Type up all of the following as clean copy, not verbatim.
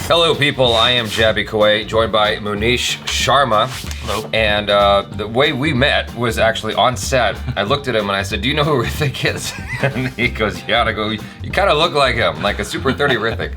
Hello, people. I am Jaby Koay, joined by MUNEESH, SHARMA. Hello. And the way we met was actually on set. I looked at him and I said, "Do you know who Hrithik is?" And he goes, "Yeah." And I go, "You kind of look like him, like a super 30 Hrithik."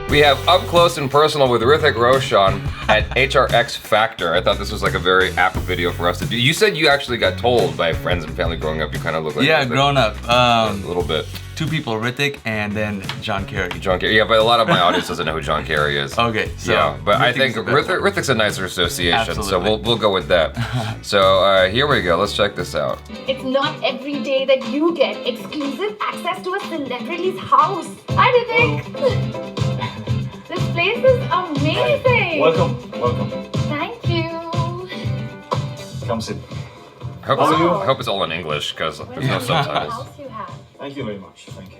We have Up Close and Personal with Hrithik Roshan at HRX-Factor. I thought this was like a very apt video for us to do. You said you actually got told by friends and family growing up you kind of look like Yeah, Hrithik. growing up. A little bit. Two people, Hrithik and then John Kerry. John Kerry. Yeah, but a lot of my audience doesn't know who John Kerry is. Okay, so yeah, but I Hrithik's think the best one. Hrithik's a nicer association, Absolutely. so we'll go with that. So here we go. Let's check this out. It's not every day that you get exclusive access to a celebrity's house. Hi, Hrithik. This place is amazing. Welcome. Thank you. Come sit. I hope it's all in English because there's no What subtitles. house you have? Thank you very much. Thank you.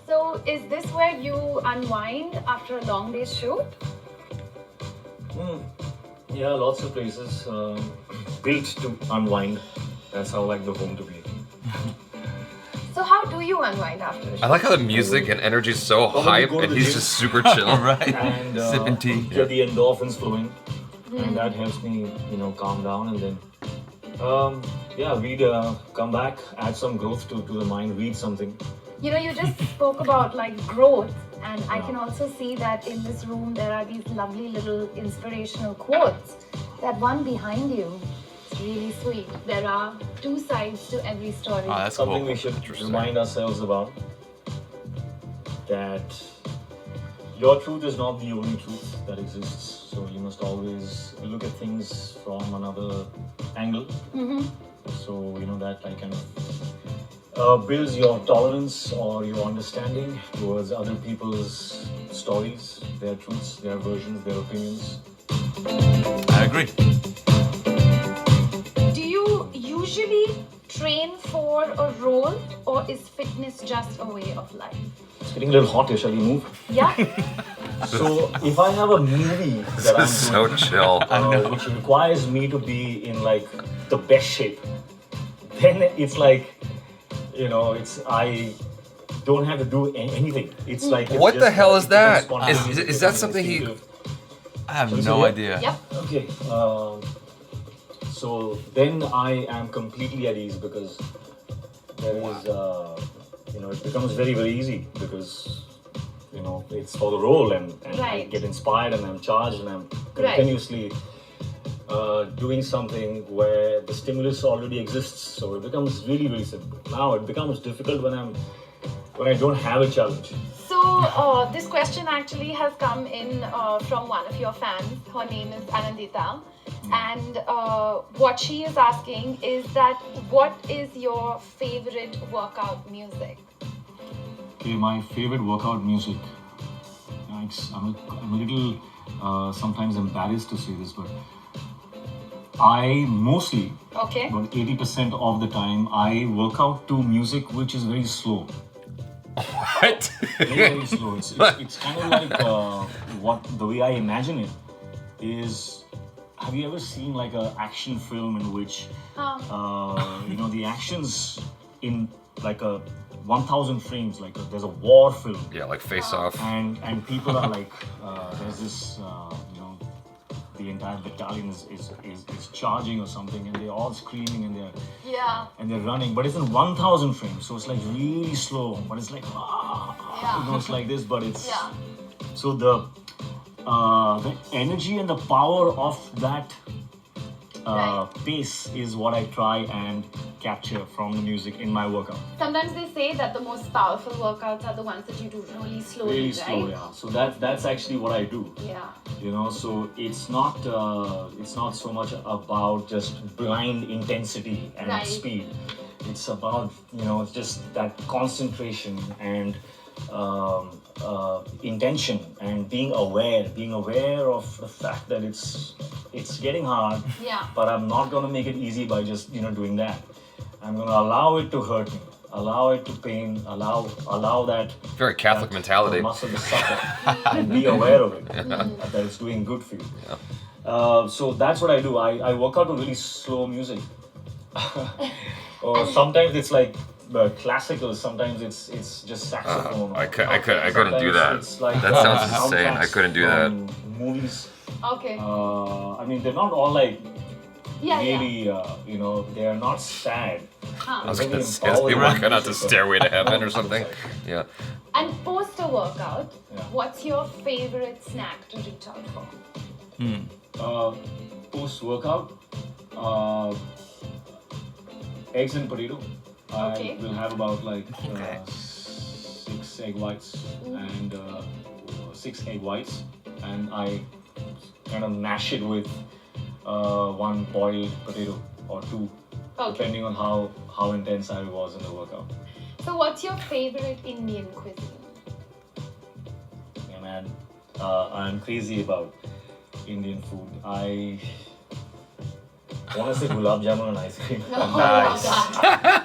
So, is this where you unwind after a long day's shoot? Yeah, lots of places built to unwind. That's how I like the home to be. So, how do you unwind after a shoot? I like how the music and energy is so hype go to and the he's gym. just super chill. Right. And Sipping tea. get the endorphins flowing, and that helps me, calm down. And then, we'd come back, add some growth to the mind, read something. You know, you just spoke about like growth, and I can also see that in this room there are these lovely little inspirational quotes. That one behind you is really sweet. There are two sides to every story. Oh, that's Something cool. we should remind ourselves about, that your truth is not the only truth that exists. So you must always look at things from another angle. So that like kind of builds your tolerance or your understanding towards other people's stories, their truths, their versions, their opinions. I agree. Do you usually train for a role, or is fitness just a way of life? It's getting a little hot here, shall we move? Yeah? So if I have a movie that I'm This is so doing, chill. which requires me to be in like the best shape, then it's like, I don't have to do anything. It's like it's What the just, hell is it that? becomes spontaneous, Is that something he? instinctive. I have Shall we no see it? idea. Yep. Okay. So then I am completely at ease because there is, it becomes very, very easy because, it's for the role and I Right. get inspired and I'm charged and I'm continuously doing something where the stimulus already exists. So it becomes really, really simple. Now it becomes difficult when I don't have a challenge. So, this question actually has come in from one of your fans. Her name is Anandita. And what she is asking is that what is your favorite workout music? Okay, my favorite workout music. I'm a little sometimes embarrassed to say this, but I mostly, Okay. about 80% of the time, I work out to music which is very slow. What? Very, very slow. It's kind of like the way I imagine it is. Have you ever seen like an action film in which the actions in like a 1,000 frames, like there's a war film, Yeah, like Face Off. and people are like, there's this, the entire battalion is charging or something, and they're all screaming and they're running, but it's in 1,000 frames, so it's like really slow, but it's like it's like this, but it's so the energy and the power of that pace is what I try and capture from the music in my workout. Sometimes they say that the most powerful workouts are the ones that you do really slowly, Really right? slow, yeah. So that's actually what I do. Yeah. So it's not so much about just blind intensity and Right. speed. It's about just that concentration and intention and being aware of the fact that it's getting hard. Yeah. But I'm not gonna make it easy by just doing that. I'm gonna allow it to hurt me, allow it to pain, allow that Very Catholic that mentality. muscle to suffer and be aware of it, that it's doing good for you. So that's what I do. I work out to really slow music. Or sometimes it's like classical. Sometimes it's just saxophone. I couldn't do Sometimes that. It's like That sounds insane. I soundtracks couldn't do that. from Movies. Okay. I mean, they're not all like Yeah, really. They are not sad. I was Very gonna say, empowering they working out the music. Stairway to Heaven or something. Yeah. And post a workout, Yeah. what's your favorite snack to reach out for? Post workout, eggs and potato. Okay. I will have about like 6 egg whites and 6 egg whites, and I kind of mash it with 1 boiled potato or 2, depending on how intense I was in the workout. So what's your favorite Indian cuisine? Yeah, man, I'm crazy about Indian food. I want to say gulab jamun and ice cream. Nice.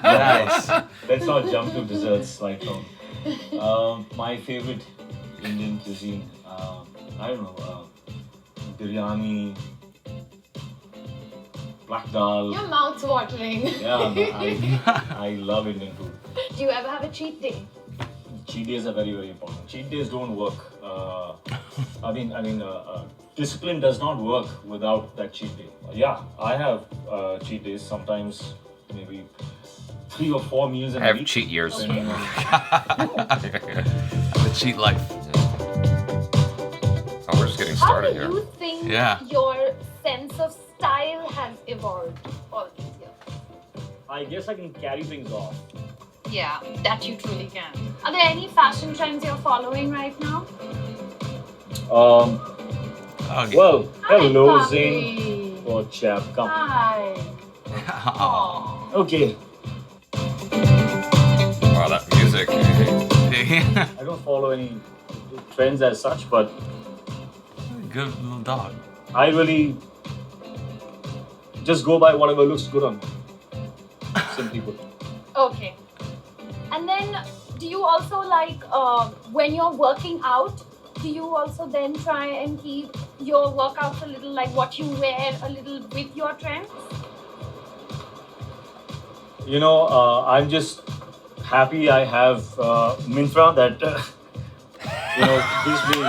Nice. Let's not jump to desserts right now. My favorite Indian cuisine, I don't know, biryani, black dal. Your mouth's watering. Yeah, I love Indian food. Do you ever have a cheat day? Cheat days are very, very important. Cheat days don't work. Discipline does not work without that cheat day. Yeah, I have cheat days. Sometimes maybe 3 or 4 meals in I a have week. cheat years. depending on- The cheat life. Oh, we're just getting How started do here. you think Yeah. your sense of style has evolved all these years? I guess I can carry things off. Yeah, that you truly can. Are there any fashion trends you're following right now? Okay. Well, hello, Hi, Zane. Papi. Oh, chap, come. Hi. Aw. Okay, Wow, that music. I don't follow any trends as such, but Good little dog. I really just go by whatever looks good on me. Simply put. Okay. And then, do you also like when you're working out? Do you also then try and keep your workouts a little like what you wear a little with your trends? I'm just happy I have Myntra that gives me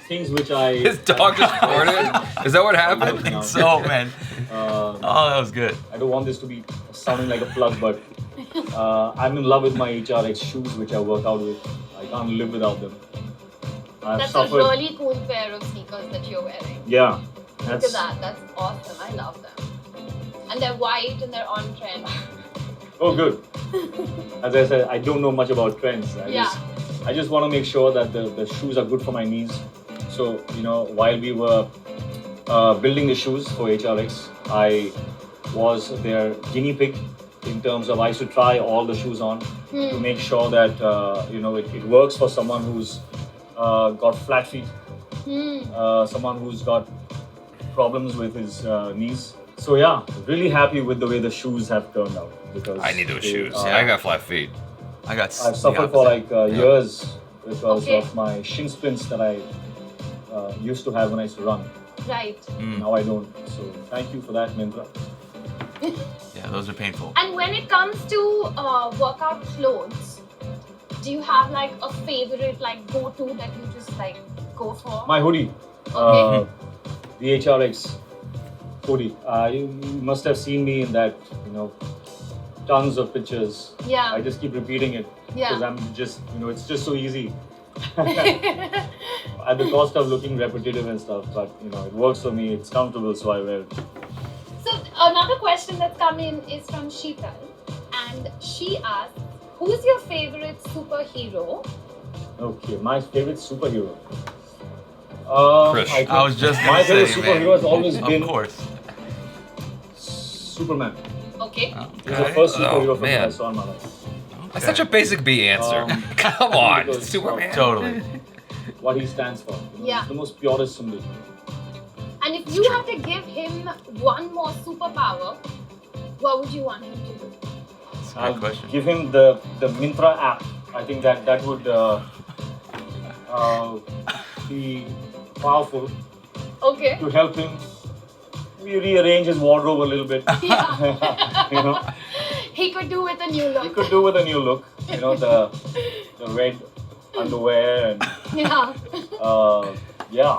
things which I. His dog just farted? Is that what happened? So, man. Uh, Oh, that was good. I don't want this to be sounding like a plug, but I'm in love with my HRX shoes, which I work out with. I can't live without them. I've That's suffered. a really cool pair of sneakers that you're wearing. Yeah, Look at that. That's awesome. I love them. And they're white and they're on trend. Oh, good. As I said, I don't know much about trends. Yeah. I just want to make sure that the shoes are good for my knees. So, while we were building the shoes for HRX, I was their guinea pig in terms of I used to try all the shoes on to make sure that, it works for someone who's got flat feet, someone who's got problems with his knees. So yeah, really happy with the way the shoes have turned out because I need those they shoes. are- I got flat feet. I got. I've suffered the for opposite. like years because Okay. of my shin splints that I used to have when I used to run. Right. Now I don't. So thank you for that, Myntra. Yeah, those are painful. And when it comes to workout clothes, do you have like a favorite like go-to that you just like go for? My hoodie, Okay. the HRX hoodie. You must have seen me in that, tons of pictures. Yeah. I just keep repeating it Yeah. because I'm just, it's just so easy. At the cost of looking repetitive and stuff, but it works for me. It's comfortable, so I wear it. So another question that's come in is from Sheetal, and she asked, "Who's your favorite superhero?" Okay, my favorite superhero. Chris. think I was just my gonna favorite say, superhero man. has always been Of course. Superman. Okay. He's the first superhero Oh, from I man. saw in my life. That's such a basic B answer. Come on, because- Superman. Totally. What he stands for. Yeah. He's the most purest symbol. And if you had to give him one more superpower, what would you want him to do? That's a I'll good question. give him the Myntra app. I think that would be powerful Okay. to help him we rearrange his wardrobe a little bit. Yeah. You know, He could do with a new he look. could do with a new look. You know, the red underwear and Yeah. yeah.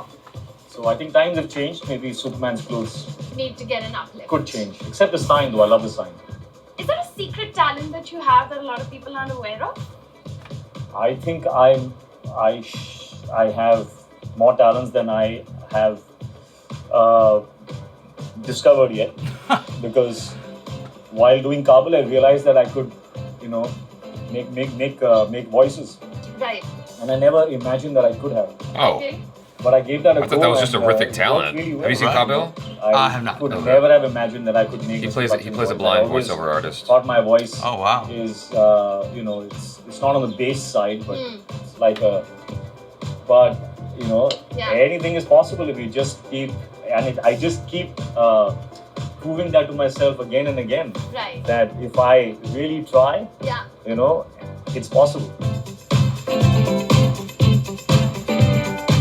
So I think times have changed. Maybe Superman's clothes Need to get an uplift. could change. Except the sign though, I love the sign. Is there a secret talent that you have that a lot of people aren't aware of? I think I have more talents than I have discovered yet. Because while doing Kabul, I realized that I could, you know, make voices, Right. and I never imagined that I could have. Oh, Okay. But I gave that a go. I thought that was just a and, Hrithik it talent. worked really well. Have you seen Right. Kabul? I have not. Could Okay. never have imagined that I could make. He a plays Pakistani a voice. blind I always voiceover artist. Thought my voice Oh wow. is, you know, it's not on the bass side, but Hmm. it's like a. But you know, Yeah. anything is possible if you just keep, and I just keep proving that to myself again and again. Right. That if I really try, Yeah. you know, it's possible.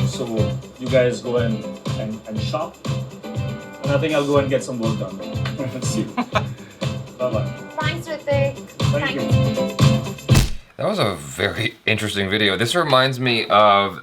So you guys go and shop, and I think I'll go and get some work done. Let's see. Bye bye. Thanks, Hrithik. Thank you. That was a very interesting video. This reminds me of,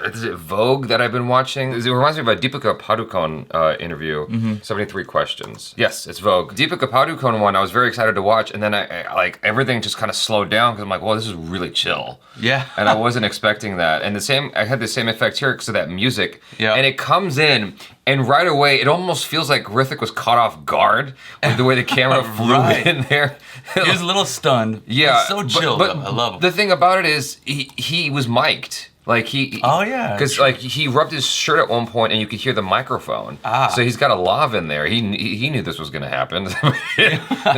is it Vogue that I've been watching? It reminds me of a Deepika Padukone interview, 73 Questions. Yes, it's Vogue. Deepika Padukone one I was very excited to watch, and then I like, everything just kind of slowed down because I'm like, well, this is really chill. Yeah. And I wasn't expecting that. And I had the same effect here because of that music. Yeah. And it comes in, and right away, it almost feels like Hrithik was caught off guard with the way the camera flew Right. in there. He was a little stunned. Yeah, He's so chill. But though. I love him. the thing about it is he was mic'd. Like Oh, yeah, because true. like he rubbed his shirt at one point and you could hear the microphone. Ah. So he's got a lav in there. He knew this was gonna happen.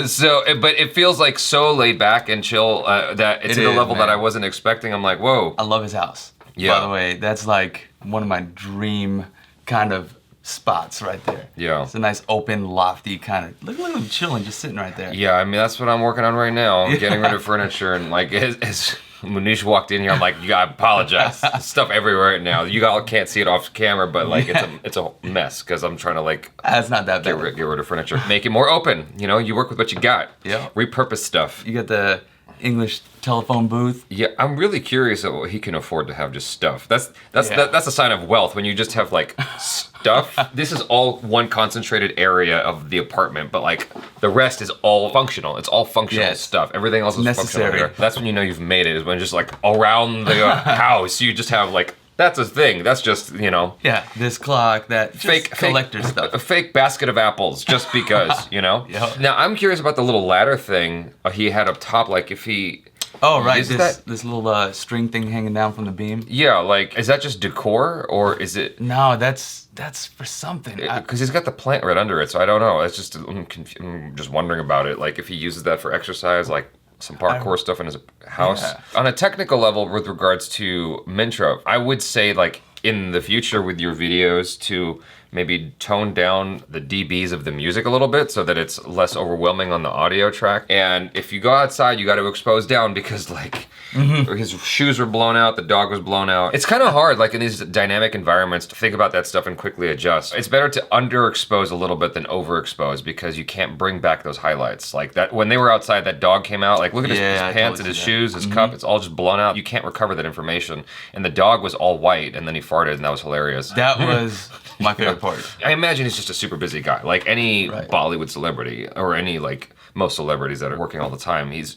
So, but it feels like so laid back and chill that it's It at a is, level that man. I wasn't expecting. I'm like, whoa. I love his house. Yeah. By the way, that's like one of my dream kind of spots right there. Yeah. It's a nice open, lofty kind of. Look at him chilling, just sitting right there. Yeah, I mean that's what I'm working on right now. I'm getting rid of furniture and like as Mooneesh walked in here, I'm like, I apologize. There's stuff everywhere right now. You all can't see it off camera, but like it's a mess because I'm trying to like That's not that get bad. rid of furniture, make it more open. You know, you work with what you got. Yeah. Repurpose stuff. You got the English telephone booth. Yeah, I'm really curious at what he can afford to have just stuff. That's Yeah. that's a sign of wealth when you just have like stuff. This is all one concentrated area of the apartment, but like the rest is all functional. It's all functional Yes. stuff. Everything else is functional Necessary. here. That's when you know you've made it. Is when just like around the house you just have like that's a thing. That's just Yeah, this clock, that just fake collector a stuff. fake basket of apples just because Yep. Now I'm curious about the little ladder thing he had up top. Like if he. Oh right, Is this little string thing hanging down from the beam. Yeah, like, is that just decor, or is it... No, that's for something. Because he's got the plant right under it, so I don't know. It's just, I'm just wondering about it. Like, if he uses that for exercise, like some parkour stuff in his house. Yeah. On a technical level, with regards to Mintra, I would say, like, in the future with your videos to maybe tone down the dBs of the music a little bit so that it's less overwhelming on the audio track. And if you go outside, you got to expose down because like his shoes were blown out, the dog was blown out. It's kind of hard like in these dynamic environments to think about that stuff and quickly adjust. It's better to underexpose a little bit than overexpose because you can't bring back those highlights. Like that when they were outside, that dog came out, like look at his Yeah, I pants and totally his see that. shoes, his cup, it's all just blown out. You can't recover that information. And the dog was all white and then he farted and that was hilarious. That was my favorite part. I imagine he's just a super busy guy, like any Right. Bollywood celebrity or any like most celebrities that are working all the time. He's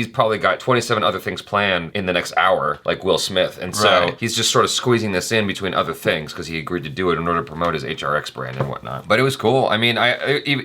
probably got 27 other things planned in the next hour, like Will Smith, and so Right. he's just sort of squeezing this in between other things because he agreed to do it in order to promote his HRX brand and whatnot. But it was cool. I mean,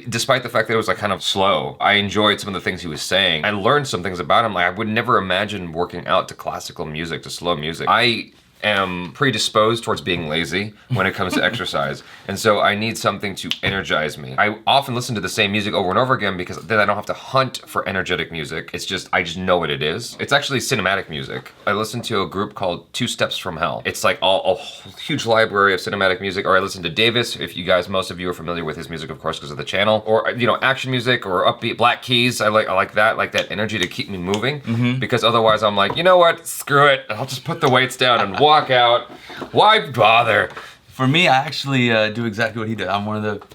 despite the fact that it was like kind of slow, I enjoyed some of the things he was saying. I learned some things about him. Like I would never imagine working out to classical music, to slow music. I am predisposed towards being lazy when it comes to exercise, and so I need something to energize me. I often listen to the same music over and over again because then I don't have to hunt for energetic music. It's just, I just know what it is. It's actually cinematic music. I listen to a group called Two Steps From Hell. It's like a huge library of cinematic music, or I listen to Davis, if you guys, most of you are familiar with his music, of course, because of the channel, or, action music or upbeat Black Keys. I like that energy to keep me moving, because otherwise I'm like, you know what, screw it. I'll just put the weights down and walk out. Why bother? For me, I actually do exactly what he did. I'm one of the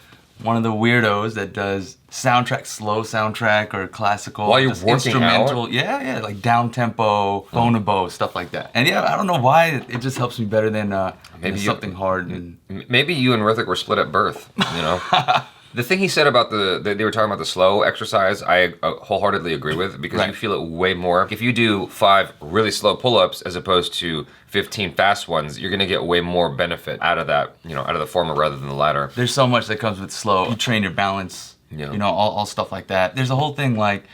one of the weirdos that does soundtrack, slow soundtrack or classical. While you're just working instrumental. out? Yeah, like down tempo, bonobo, stuff like that. And yeah, I don't know why it just helps me better than something hard. And Maybe you and Hrithik were split at birth, you know? The thing he said about they were talking about the slow exercise, I wholeheartedly agree with, because you feel it way more. If you do 5 really slow pull-ups as opposed to 15 fast ones, you're gonna get way more benefit out of that, you know, out of the former rather than the latter. There's so much that comes with slow. You train your balance, you know, all stuff like that. There's a whole thing like,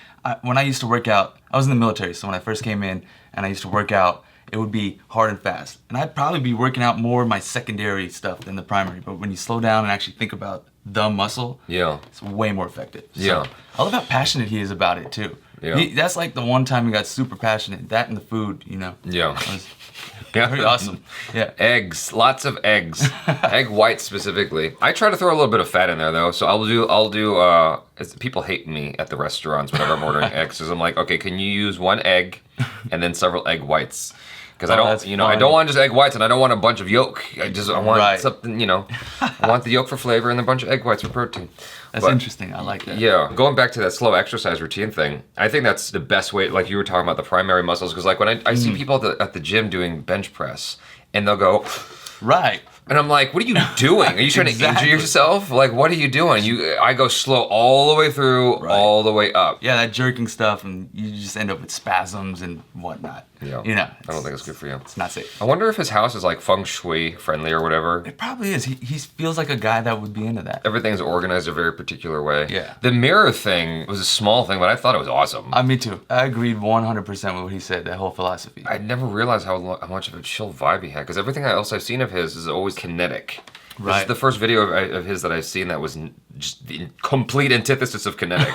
when I used to work out, I was in the military, so when I first came in and I used to work out, it would be hard and fast. And I'd probably be working out more my secondary stuff than the primary, but when you slow down and actually think about the muscle, it's way more effective. So, I love how passionate he is about it too. That's like the one time he got super passionate. That and the food, you know. Was very awesome. Eggs, lots of eggs. Egg whites specifically. I try to throw a little bit of fat in there though. So I'll do people hate me at the restaurants whenever I'm ordering eggs, because I'm like, okay, can you use 1 egg and then several egg whites? Because I don't, you know, I don't want just egg whites and I don't want a bunch of yolk. I want something, you know, I want the yolk for flavor and a bunch of egg whites for protein. That's interesting. I like that. Yeah, going back to that slow exercise routine thing, I think that's the best way. Like you were talking about the primary muscles, because like when I see people at the gym doing bench press, and they'll go, and I'm like, what are you doing? Are you trying to injure yourself? Like, what are you doing? I go slow all the way through, all the way up. Yeah, that jerking stuff, and you just end up with spasms and whatnot. Yeah. You know, I don't think it's good for you. It's not safe. I wonder if his house is like feng shui friendly or whatever. It probably is. He feels like a guy that would be into that. Everything's organized a very particular way. Yeah. The mirror thing was a small thing, but I thought it was awesome. Me too. I agreed 100% with what he said, that whole philosophy. I never realized how much of a chill vibe he had, because everything else I've seen of his is always kinetic. This is the first video of his that I've seen that was just the complete antithesis of kinetic.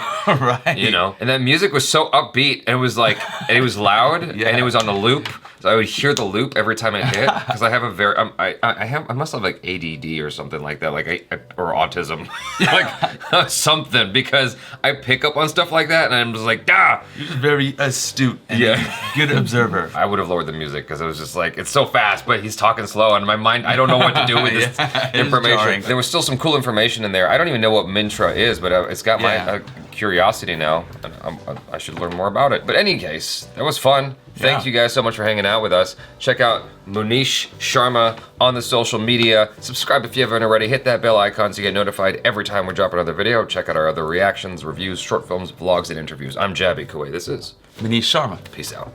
You know? And that music was so upbeat, and it was like, and it was loud, and it was on a loop. So I would hear the loop every time it hit, because I have a very, I must have like ADD or something like that, like or autism, like something, because I pick up on stuff like that, and I'm just like, ah! You're just very astute and good observer. I would have lowered the music, because it was just like, it's so fast, but he's talking slow, and in my mind, I don't know what to do with this information. There was still some cool information in there. I don't even know what Mintra is, but it's got my curiosity now, and I should learn more about it. But in any case, that was fun. Thank you guys so much for hanging out with us. Check out MUNEESH SHARMA on the social media. Subscribe if you haven't already. Hit that bell icon so you get notified every time we drop another video. Check out our other reactions, reviews, short films, vlogs, and interviews. I'm Jaby Koay. This is MUNEESH SHARMA. Peace out.